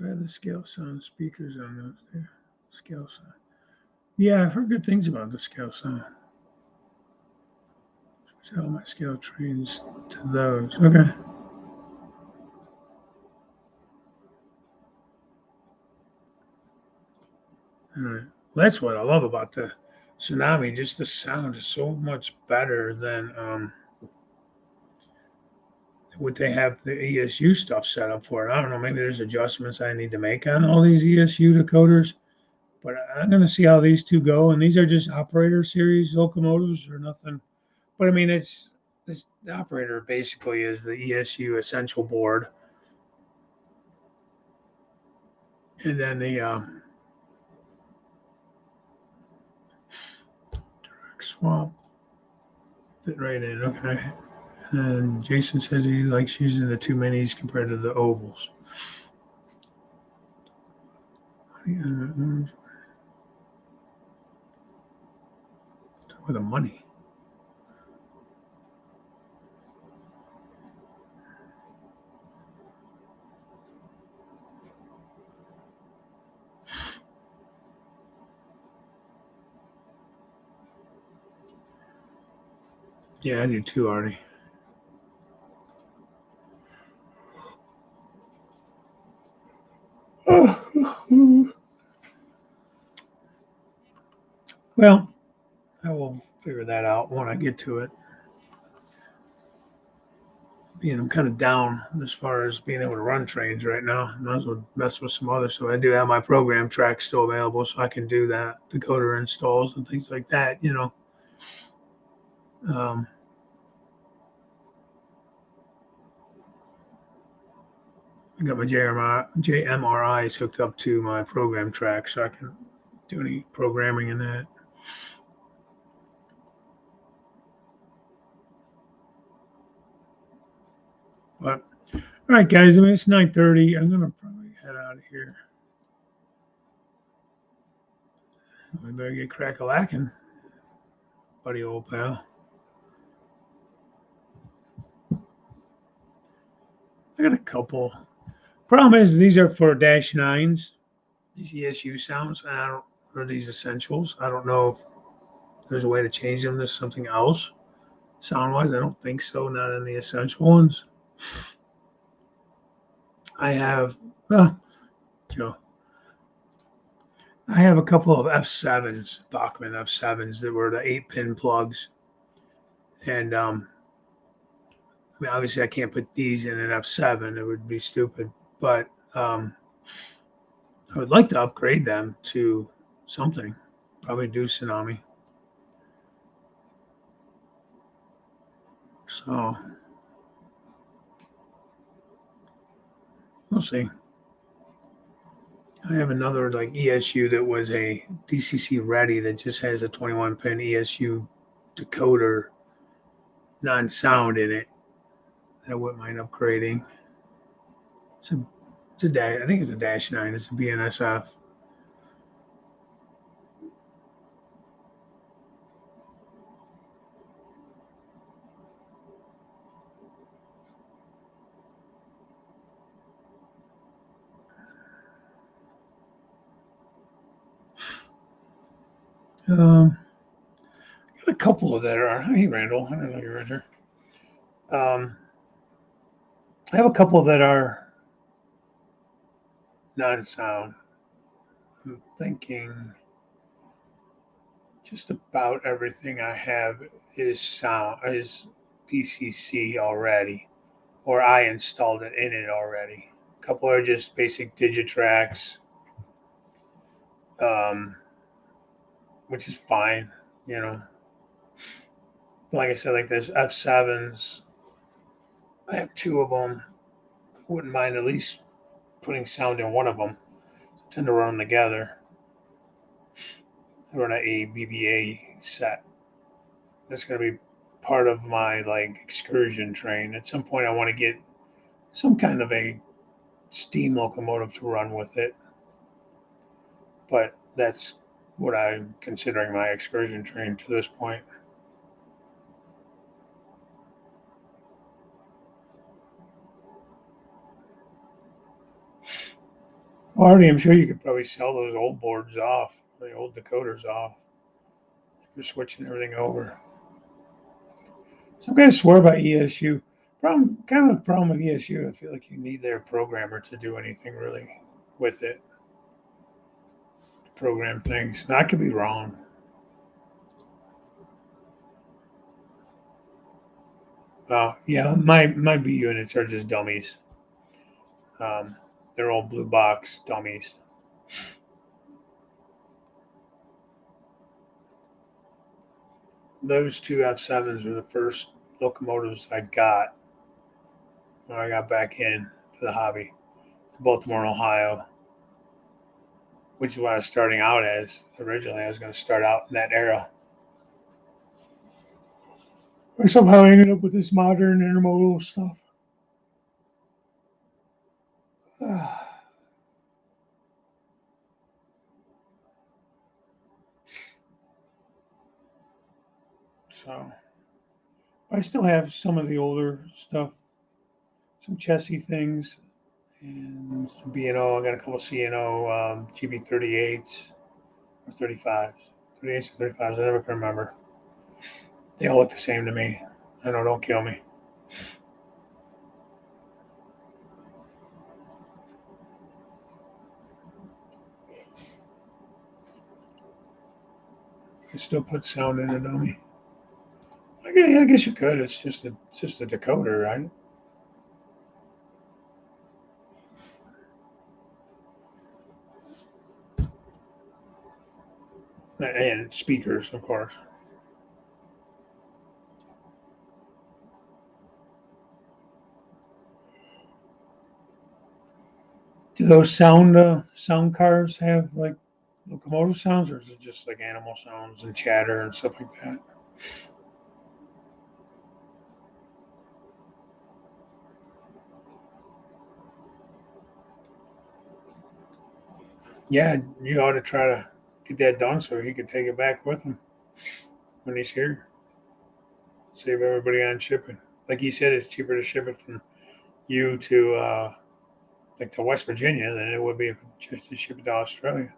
Try the scale sound speakers on those there. Scale sound. Yeah, I've heard good things about the scale sound. Sell my scale trains to those. Okay. All right. Well, that's what I love about the Tsunami. Just the sound is so much better than what they have the ESU stuff set up for. I don't know. Maybe there's adjustments I need to make on all these ESU decoders, but I'm going to see how these two go. And these are just operator series locomotives or nothing. But I mean, it's the operator basically is the ESU essential board, and then the direct swap fit right in. Okay. And Jason says he likes using the two minis compared to the ovals. With the money. Yeah, I do too, Artie. Well, I will figure that out when I get to it. Being I'm kind of down as far as being able to run trains right now. Might as well mess with some others. So I do have my program track still available, so I can do that decoder installs and things like that. Um, I got my JMRIs hooked up to my program track, so I can do any programming in that. But all right, guys. I mean, it's 9:30. I'm gonna probably head out of here. We better get crack-a-lacking, buddy, old pal. I got a couple. Problem is, these are for dash nines. These ESU sounds. I don't. Are these essentials? I don't know if there's a way to change them to something else. Sound-wise, I don't think so. Not in the essential ones. I have. Joe. I have a couple of F7s, Bachmann F7s that were the 8-pin plugs, and I mean, obviously, I can't put these in an F7. It would be stupid. But I would like to upgrade them to something. Probably do Tsunami. So we'll see. I have another like ESU that was a DCC ready that just has a 21 pin ESU decoder, non sound in it. That wouldn't mind upgrading. It's a, it's a dash. I think it's a dash 9. It's a BNSF. Got a couple of that are. Hey, Randall. I don't know you're in here. Um, I have a couple that are non-sound. I'm thinking just about everything I have is DCC already, or I installed it in it already. A couple are just basic Digitracks, um, which is fine, you know. Like I said, like there's F7s. I have two of them. Wouldn't mind at least putting sound in one of them. I tend to run them together. I run a BBA set. That's going to be part of my like excursion train. At some point, I want to get some kind of a steam locomotive to run with it. But that's what I'm considering my excursion train to this point. Already, I'm sure you could probably sell those old boards off, the old decoders off. You're switching everything over. Some guys swear by ESU. Kind of the problem with ESU, I feel like you need their programmer to do anything really with it. Program things. Now, I could be wrong. Yeah, my B units are just dummies. Um, they're all blue box dummies. Those two F7s were the first locomotives I got when I got back in to the hobby, Baltimore, Ohio, which is what I was starting out as. Originally, I was going to start out in that era. I somehow ended up with this modern intermodal stuff. So I still have some of the older stuff, some chassis things, and some B&O. I got a couple C&O GB38s or 35s. 38s or 35s, I never can remember. They all look the same to me. I know, don't kill me. I still put sound in it on me. I guess you could. It's just a decoder, right? And speakers, of course. Do those sound cars have like locomotive sounds, or is it just like animal sounds and chatter and stuff like that? Yeah, you ought to try to get that done so he can take it back with him when he's here. Save everybody on shipping. Like he said, it's cheaper to ship it from you to like to West Virginia than it would be just to ship it to Australia.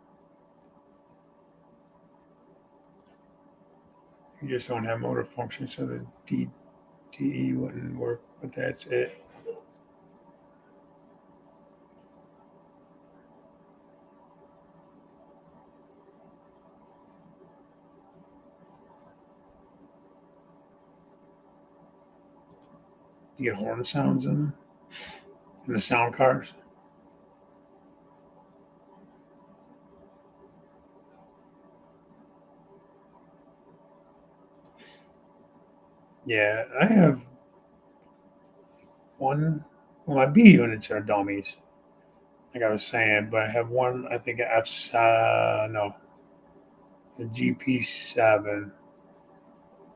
You just don't have motor function, so the DTE wouldn't work. But that's it. You get horn sounds in them, in the sound cars. Yeah, I have one. Well, my B units are dummies, like I was saying, but I have one. I think F. No, the GP7.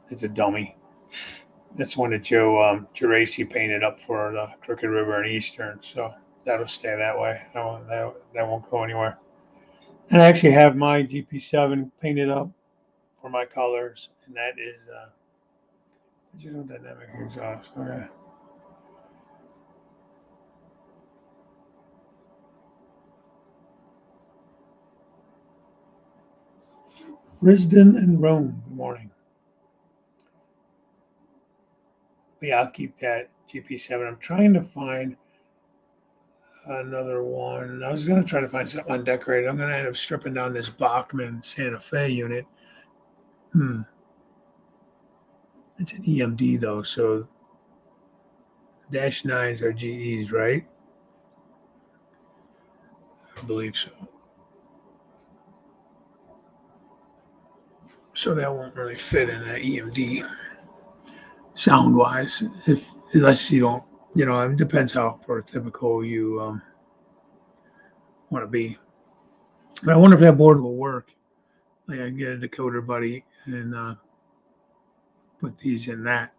It's a dummy. That's one that Joe Geraci painted up for the Crooked River and Eastern. So that'll stay that way. That won't go anywhere. And I actually have my GP7 painted up for my colors, and that is digital dynamic exhaust. Okay. Risden and Rome. Good morning. But yeah, I'll keep that GP7. I'm trying to find another one. I was going to try to find something undecorated. I'm going to end up stripping down this Bachmann Santa Fe unit. Hmm. It's an EMD though, so dash nines are GEs, right? I believe so. So that won't really fit in that EMD sound wise, if unless you don't, it depends how prototypical you want to be. But I wonder if that board will work. Like I can get a decoder buddy and put these in that.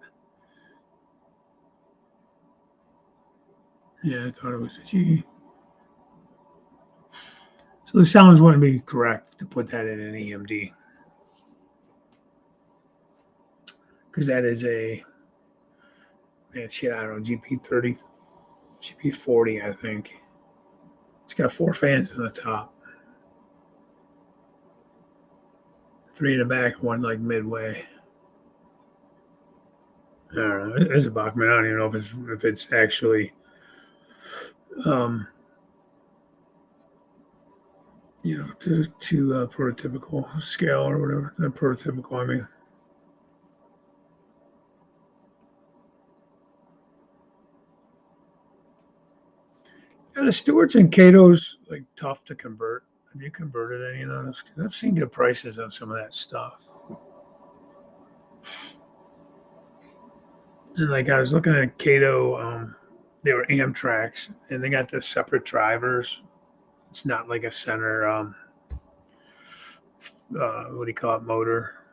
Yeah, I thought it was a G. So the sounds wouldn't be correct to put that in an EMD because that is a man, shit. I don't know, GP30, GP40, I think. It's got 4 fans on the top, 3 in the back, 1 like midway. I don't know. It's a Bachman. I don't even know if it's actually, um, to prototypical scale or whatever. Not prototypical, I mean. Yeah, the Stewarts and Cato's like tough to convert. Have you converted any of those? 'Cause I've seen good prices on some of that stuff. And like I was looking at Cato, they were Amtraks, and they got the separate drivers. It's not like a center, what do you call it, motor,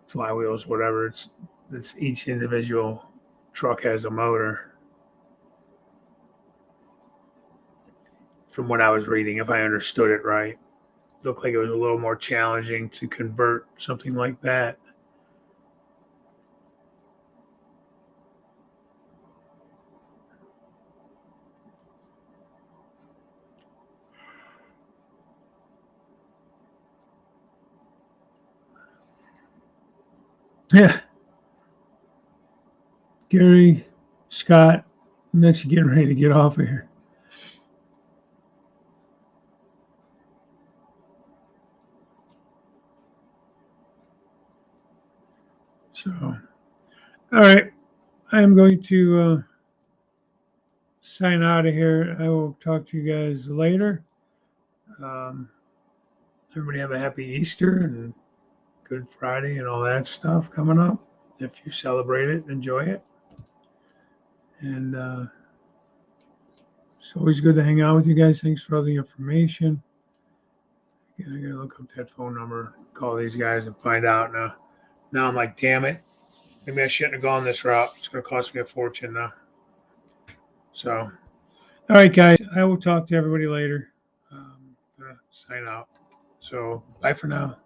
flywheels, whatever. It's each individual truck has a motor. From what I was reading, if I understood it right, it looked like it was a little more challenging to convert something like that. Yeah, Gary, Scott, I'm actually getting ready to get off of here. So, all right, I am going to sign out of here. I will talk to you guys later. Um, everybody have a happy Easter and Good Friday and all that stuff coming up. If you celebrate it, enjoy it. And it's always good to hang out with you guys. Thanks for all the information. I gotta look up that phone number, call these guys and find out now. Now I'm like, damn it. Maybe I shouldn't have gone this route. It's going to cost me a fortune now. So, all right, guys. I will talk to everybody later. Sign out. So, bye for now.